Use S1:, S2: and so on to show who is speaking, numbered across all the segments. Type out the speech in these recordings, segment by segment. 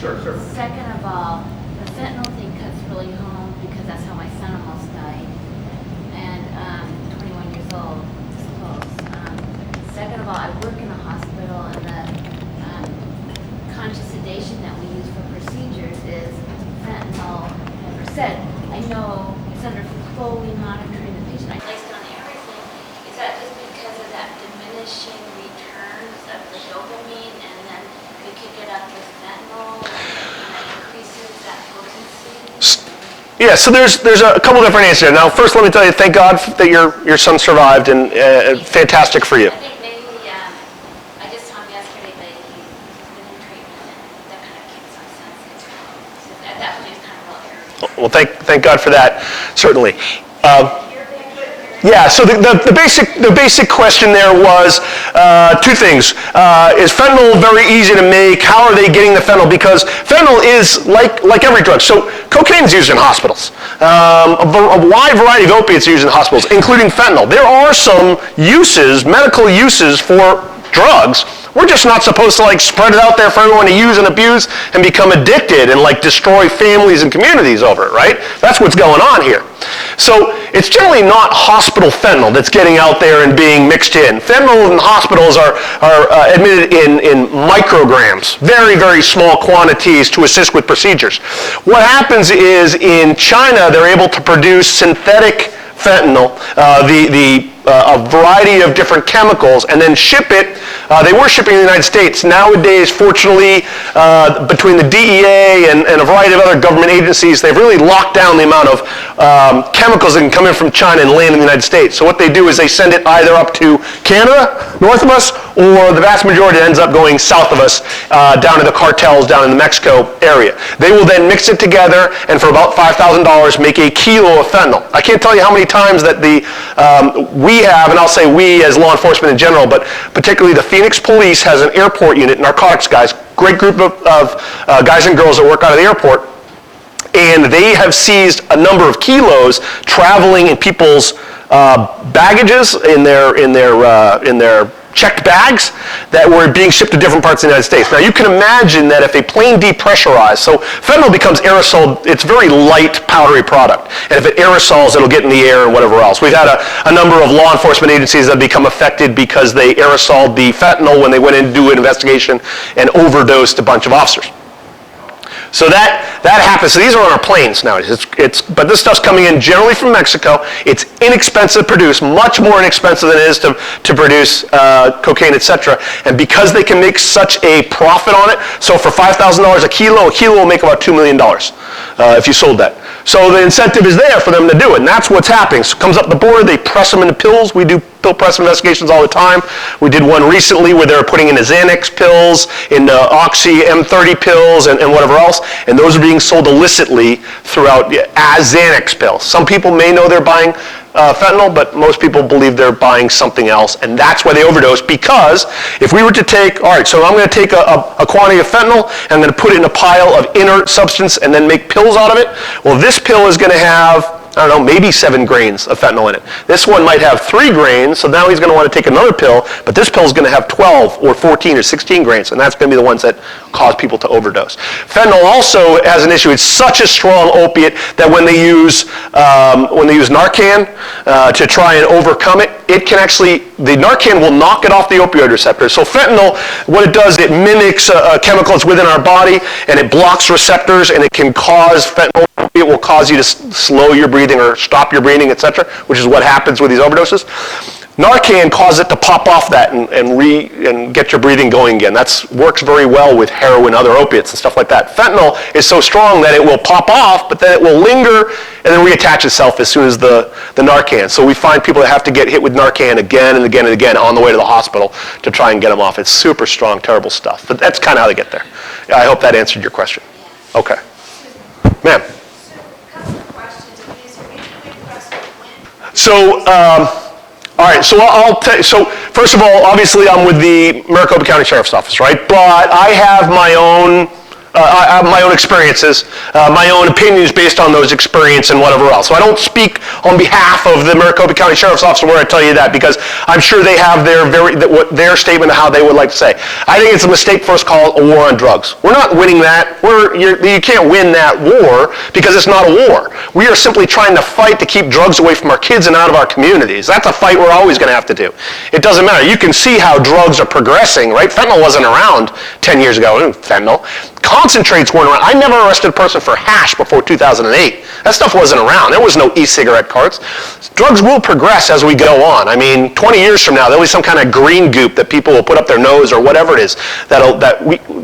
S1: Sure.
S2: Second of all, the fentanyl thing cuts really home because that's how my son almost died. And 21 years old, this close. Second of all, I work in a hospital, and the conscious sedation that we use for procedures is fentanyl and Versed. I know it's under fully monitoring the patient. I placed it on everything. Is that just because of that diminishing returns of the dopamine, and then we kick it up with fentanyl, and that increases that potency?
S3: Yeah, so there's a couple different answers there. Now, first, let me tell you, thank God that your son survived, and fantastic for you.
S2: I think maybe, I just saw him yesterday, but he's been in treatment, and that kind of kicks some sense into him. So at that point, he was kind of real irritated.
S3: Well, thank God for that, certainly. Yeah, so the basic question there was two things. Is fentanyl very easy to make? How are they getting the fentanyl? Because fentanyl is like every drug. So cocaine is used in hospitals. A wide variety of opiates are used in hospitals, including fentanyl. There are some uses, medical uses for drugs. We're just not supposed to spread it out there for everyone to use and abuse and become addicted and destroy families and communities over it, right? That's what's going on here. So it's generally not hospital fentanyl that's getting out there and being mixed in. Fentanyl in hospitals are admitted in micrograms, very, very small quantities to assist with procedures. What happens is in China, they're able to produce synthetic fentanyl, a variety of different chemicals, and then ship it. They were shipping in the United States. Nowadays, fortunately, between the DEA and a variety of other government agencies, they've really locked down the amount of chemicals that can come in from China and land in the United States. So what they do is they send it either up to Canada, north of us, or the vast majority ends up going south of us, down to the cartels down in the Mexico area. They will then mix it together, and for about $5,000, make a kilo of fentanyl. I can't tell you how many times that we have, and I'll say we as law enforcement in general, but particularly the Phoenix Police has an airport unit, narcotics guys, great group of guys and girls that work out of the airport, and they have seized a number of kilos traveling in people's baggages, in their checked bags that were being shipped to different parts of the United States. Now you can imagine that if a plane depressurized, so fentanyl becomes aerosol, it's very light, powdery product. And if it aerosols, it'll get in the air and whatever else. We've had a number of law enforcement agencies that have become affected because they aerosoled the fentanyl when they went in to do an investigation and overdosed a bunch of officers. So that happens. So these are on our planes nowadays. But this stuff's coming in generally from Mexico. It's inexpensive to produce, much more inexpensive than it is to produce cocaine, etc. And because they can make such a profit on it, so for $5,000 a kilo will make about $2 million if you sold that. So the incentive is there for them to do it, and that's what's happening. So it comes up the border, they press them into pills. We do pill press investigations all the time. We did one recently where they were putting in the Xanax pills, in the Oxy M30 pills, and whatever else, and those are being sold illicitly throughout as Xanax pills. Some people may know they're buying fentanyl, but most people believe they're buying something else, and that's why they overdose. Because if we were to take, all right, so I'm going to take a quantity of fentanyl, and I'm going to put it in a pile of inert substance and then make pills out of it. Well, this pill is going to have, I don't know, maybe 7 grains of fentanyl in it. This one might have 3 grains, so now he's going to want to take another pill, but this pill is going to have 12 or 14 or 16 grains, and that's going to be the ones that cause people to overdose. Fentanyl also has an issue. It's such a strong opiate that when they use Narcan to try and overcome it, it can actually, the Narcan will knock it off the opioid receptor. So fentanyl, what it does, it mimics a chemical that's within our body, and it blocks receptors, and it can cause fentanyl. It will cause you to slow your breathing or stop your breathing, etc., which is what happens with these overdoses. Narcan causes it to pop off that and get your breathing going again. That works very well with heroin, other opiates, and stuff like that. Fentanyl is so strong that it will pop off, but then it will linger and then reattach itself as soon as the Narcan. So we find people that have to get hit with Narcan again and again and again on the way to the hospital to try and get them off. It's super strong, terrible stuff. But that's kind of how they get there. I hope that answered your question. Okay. Ma'am. So, all right, so I'll tell you, so first of all, obviously I'm with the Maricopa County Sheriff's Office, right? But I have my own my own experiences, my own opinions based on those experiences and whatever else. So I don't speak on behalf of the Maricopa County Sheriff's Office where I tell you that, because I'm sure they have their statement of how they would like to say. I think it's a mistake for us to call it a war on drugs. We're not winning that. You can't win that war because it's not a war. We are simply trying to fight to keep drugs away from our kids and out of our communities. That's a fight we're always going to have to do. It doesn't matter. You can see how drugs are progressing, right? Fentanyl wasn't around 10 years ago. Fentanyl. Concentrates weren't around. I never arrested a person for hash before 2008. That stuff wasn't around. There was no e-cigarette carts. Drugs will progress as we go on. I mean, 20 years from now, there'll be some kind of green goop that people will put up their nose or whatever it is.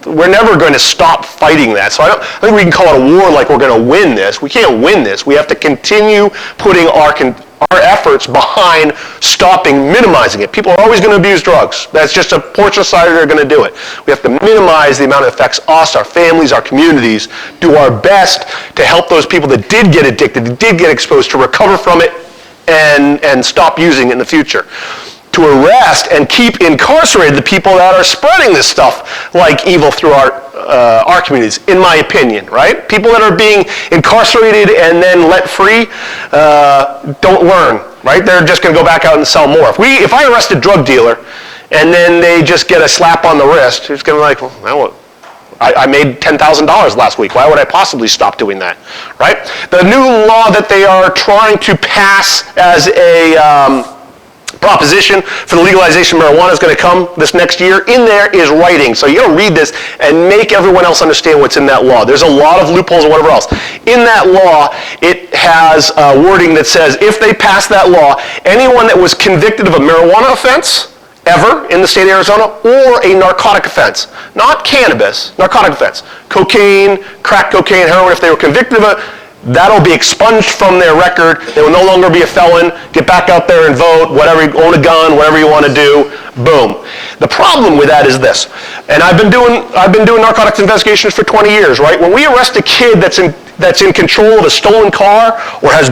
S3: We're never going to stop fighting that. So I think we can call it a war like we're going to win this. We can't win this. We have to continue putting our efforts behind stopping, minimizing it. People are always going to abuse drugs. That's just a portion of society that are going to do it. We have to minimize the amount it affects us, our families, our communities, do our best to help those people that did get addicted, that did get exposed, to recover from it and stop using it in the future. To arrest and keep incarcerated the people that are spreading this stuff like evil through our communities, in my opinion, right? People that are being incarcerated and then let free don't learn, right? They're just going to go back out and sell more. If I arrest a drug dealer and then they just get a slap on the wrist, it's going to be like, well, I made $10,000 last week. Why would I possibly stop doing that, right? The new law that they are trying to pass as a proposition for the legalization of marijuana is going to come this next year. In there is writing. So you got to read this and make everyone else understand what's in that law. There's a lot of loopholes and whatever else. In that law, it has wording that says if they pass that law, anyone that was convicted of a marijuana offense ever in the state of Arizona, or a narcotic offense, not cannabis, narcotic offense, cocaine, crack cocaine, heroin, if they were convicted of it, that'll be expunged from their record. They will no longer be a felon. Get back out there and vote, whatever, own a gun, whatever you want to do, boom. The problem with that is this, and I've been doing narcotics investigations for 20 years, right? When we arrest a kid that's in control of a stolen car or has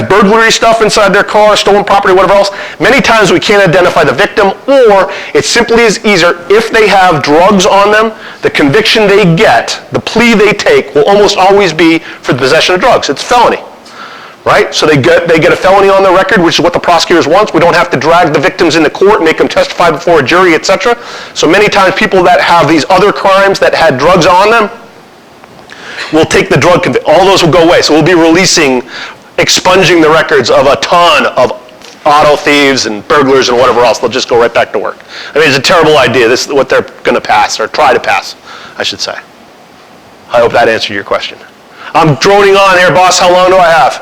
S3: burglary stuff inside their car, stolen property, whatever else, many times we can't identify the victim, or it simply is easier if they have drugs on them, the conviction they get, the plea they take will almost always be for the possession of drugs. It's felony, right? So they get a felony on their record, which is what the prosecutors want. We don't have to drag the victims into court, make them testify before a jury, etc. So many times people that have these other crimes that had drugs on them will take the drug conviction. All those will go away. So we'll be expunging the records of a ton of auto thieves and burglars and whatever else. They'll just go right back to work. I mean, it's a terrible idea. This is what they're going to pass, or try to pass, I should say. I hope that answered your question. I'm droning on here, boss. How long do I have?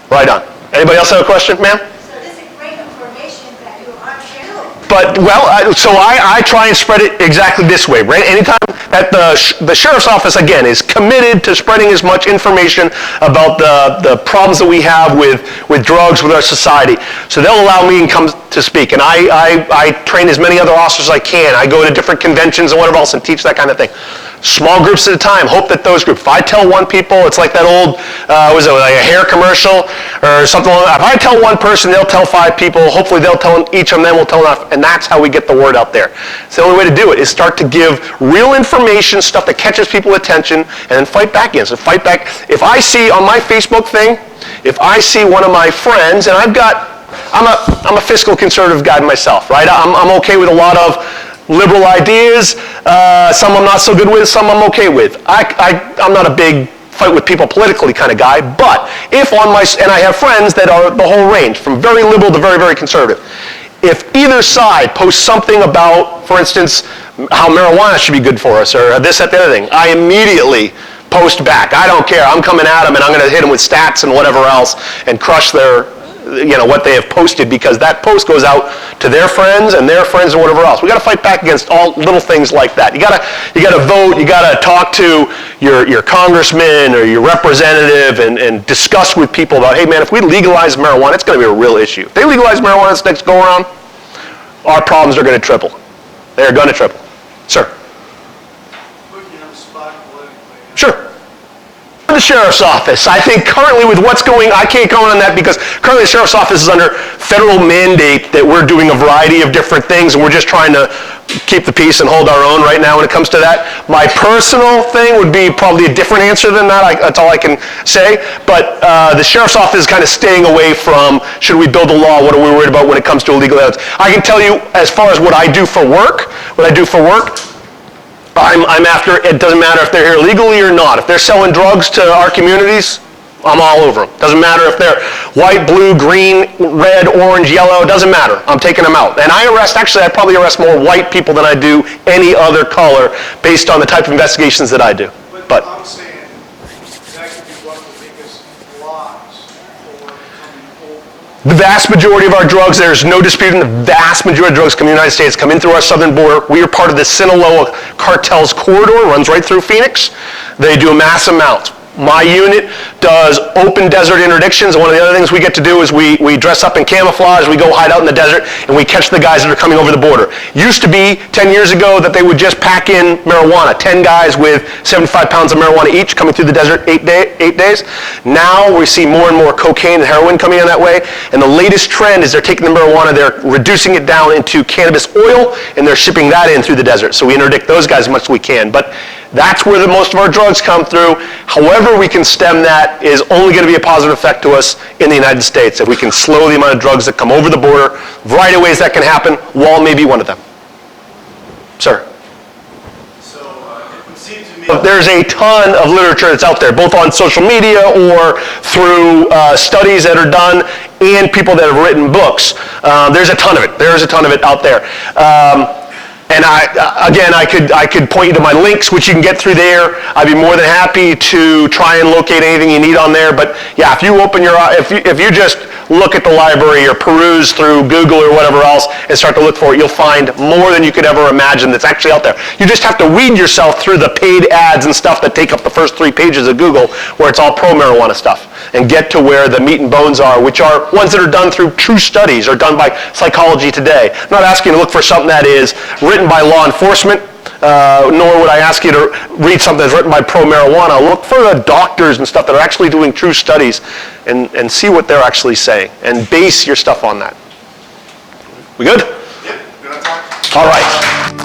S3: Right on. Anybody else have a question, ma'am?
S1: So this is great information that you aren't sharing.
S3: But, well, I try and spread it exactly this way, right? Anytime that the sheriff's office, again, is committed to spreading as much information about the problems that we have with drugs, with our society. So they'll allow me and come to speak. And I train as many other officers as I can. I go to different conventions and whatever else and teach that kind of thing. Small groups at a time. Hope that those groups. If I tell one people, it's like that old, was it like a hair commercial or something like that. If I tell one person, they'll tell 5 people. Hopefully they'll tell each of them will tell enough. And that's how we get the word out there. So the only way to do it is start to give real information, stuff that catches people's attention, and then fight back against it. Fight back. If I see on my Facebook thing, if I see one of my friends, and I'm a fiscal conservative guy myself, right? I'm okay with a lot of liberal ideas. Some I'm not so good with, some I'm okay with. I'm not a big fight with people politically kind of guy, but and I have friends that are the whole range, from very liberal to very, very conservative. If either side posts something about, for instance, how marijuana should be good for us, or this, that, the other thing, I immediately post back. I don't care. I'm coming at them, and I'm going to hit them with stats and whatever else and crush what they have posted, because that post goes out to their friends and whatever else. We got to fight back against all little things like that. You got to vote. You got to talk to your congressman or your representative and discuss with people about, hey man, if we legalize marijuana, it's going to be a real issue. If they legalize marijuana this next go around, our problems are going to triple. They're going to triple. Sir.
S4: Put you on the spot politically.
S3: Sure. The sheriff's office. I think currently with what's going, I can't comment on that because currently the sheriff's office is under federal mandate that we're doing a variety of different things, and we're just trying to keep the peace and hold our own right now when it comes to that. My personal thing would be probably a different answer than that. That's all I can say. But the sheriff's office is kind of staying away from, should we build a law? What are we worried about when it comes to illegal aliens? I can tell you, as far as what I do for work, I'm after, it doesn't matter if they're here legally or not. If they're selling drugs to our communities, I'm all over them. Doesn't matter if they're white, blue, green, red, orange, yellow, doesn't matter. I'm taking them out. And I probably arrest more white people than I do any other color based on the type of investigations that I do. But
S4: I'm saying that could be one of the biggest blocks for coming over.
S3: the vast majority of our drugs, there's no disputing, the vast majority of drugs come in the United States, come in through our southern border. We are part of the Sinaloa cartel's corridor, runs right through Phoenix. They do a mass amount. My unit does open desert interdictions, and one of the other things we get to do is we dress up in camouflage, we go hide out in the desert, and we catch the guys that are coming over the border. Used to be, 10 years ago, that they would just pack in marijuana, 10 guys with 75 pounds of marijuana each coming through the desert 8 days. Now we see more and more cocaine and heroin coming in that way, and the latest trend is they're taking the marijuana, they're reducing it down into cannabis oil, and they're shipping that in through the desert. So we interdict those guys as much as we can. But that's where most of our drugs come through. However we can stem that is only going to be a positive effect to us in the United States. If we can slow the amount of drugs that come over the border, a variety of ways that can happen, wall may be one of them. Sir?
S4: So it would seem to me
S3: There's a ton of literature that's out there, both on social media or through studies that are done and people that have written books. There's a ton of it. There is a ton of it out there. And I could point you to my links, which you can get through there. I'd be more than happy to try and locate anything you need on there. But yeah, if you open your, if you just look at the library or peruse through Google or whatever else and start to look for it, you'll find more than you could ever imagine that's actually out there. You just have to weed yourself through the paid ads and stuff that take up the first 3 pages of Google, where it's all pro-marijuana stuff, and get to where the meat and bones are, which are ones that are done through true studies or done by Psychology Today. I'm not asking you to look for something that is written by law enforcement, nor would I ask you to read something that's written by pro-marijuana. Look for the doctors and stuff that are actually doing true studies and see what they're actually saying, and base your stuff on that. We good?
S4: Yep, good on time.
S3: All right.